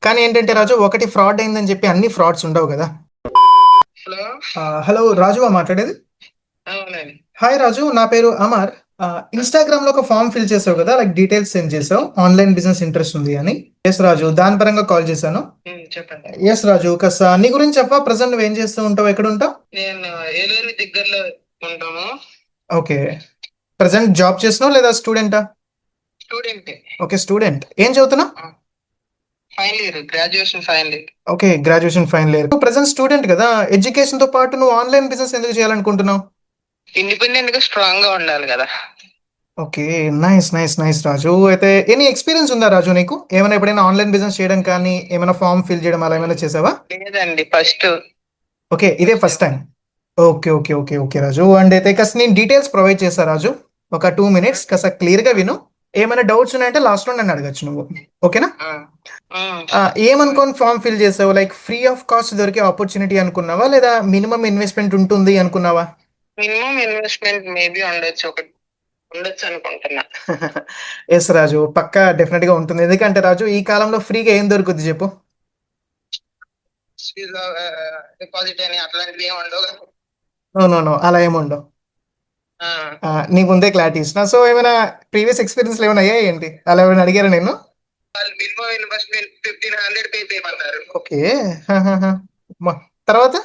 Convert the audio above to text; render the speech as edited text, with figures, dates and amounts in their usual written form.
కానీ ఏంటంటే రాజు, ఒకటి ఫ్రాడ్ అయిందని చెప్పి అన్ని ఫ్రాడ్స్ ఉండవు కదా. హలో. హలో రాజువా మాట్లాడేది? అవునండి. హాయ్ రాజు, నా పేరు అమర్. ఇన్స్టాగ్రామ్ లో ఒక ఫామ్ ఫిల్ చేసావు కదా, లైక్ డీటెయిల్స్ సెండ్ చేసావు, ఆన్లైన్ బిజినెస్ ఇంట్రెస్ట్ ఉంది అని. ఎస్ రాజు, దాని పరంగా కాల్ చేశాను. చెప్పండి. ఎస్ రాజు, కాస్త నీ గురించి చెప్పా. ప్రజెంట్ నువ్వేం చేస్తూ ఉంటావు, ఎక్కడ ఉంటావు? నేను ఏలూరు దగ్గరలో ఉంటాము. ఓకే. ప్రజెంట్ జాబ్ చేస్తున్నావు లేదా స్టూడెంటా? స్టూడెంట్. Okay, student. ఏం చదువుతున్నావు? Final year, graduation final year. Okay, graduation final year. నువ్వు ప్రజెంట్ స్టూడెంట్ కదా, ఎడ్యుకేషన్ తో పాటు నువ్వు ఆన్లైన్ బిజినెస్ ఎందుకు చేయాలనుకుంటున్నావు? ఇండిపెండెంట్ గా స్ట్రాంగ్ గా ఉండాలి కదా. ఓకే, నైస్ నైస్ నైస్ రాజు. అయితే ఎనీ ఎక్స్పీరియన్స్ ఉందా రాజు నీకు? ఏమైనా ఎప్పుడైనా ఆన్లైన్ బిజినెస్ చేయడం కానీ, ఏమైనా ఫామ్ ఫిల్ చేయడం అలా ఏమైనా చేసావా? లేదండి, ఫస్ట్. ఓకే, ఇదే first time. Okay okay okay okay Raju. And అయితే కాస్త నేను డీటెయిల్స్ ప్రొవైడ్ చేస్తా రాజు. ఒక 2 minutes కాస్త క్లియర్గా విను. ఏమైనా డౌట్స్ ఉన్నాయంటే లాస్ట్లో నన్ను అడగచ్చు నువ్వు. ఓకేనా? ఏమనుకోని ఫామ్ ఫిల్ చేసావు? లైక్ ఫ్రీ ఆఫ్ కాస్ట్ దొరికే ఆపర్చునిటీ అనుకున్నావా, లేదా మినిమం ఇన్వెస్ట్మెంట్ ఉంటుంది అనుకున్నావా? మినిమం ఇన్వెస్ట్మెంట్ మేబీ ఉండొచ్చు అనుకుంటున్నా. ఎస్ రాజు, పక్కా డెఫినెట్ గా ఉంటుంది. ఎందుకంటే రాజు, ఈ కాలంలో ఫ్రీగా ఏం దొరుకుద్ది చెప్పు? డిపాజిట్ అని అట్లాంటివి ఏమి ఉండవు కదా. నో నో నో, అలా ఏముండవు. ఆ, నీ ముందే క్లారిటీ ఇచ్చిన. సో ఏమైనా ప్రీవియస్ ఎక్స్పీరియన్స్ ఏమైనా అయ్యాయి ఏంటి? అలా ఏమైనా అడిగారా నేను? వాళ్ళు మినిమం ఇన్వెస్ట్మెంట్ 1500 పే చేయమన్నారు. ఓకే. తర్వాత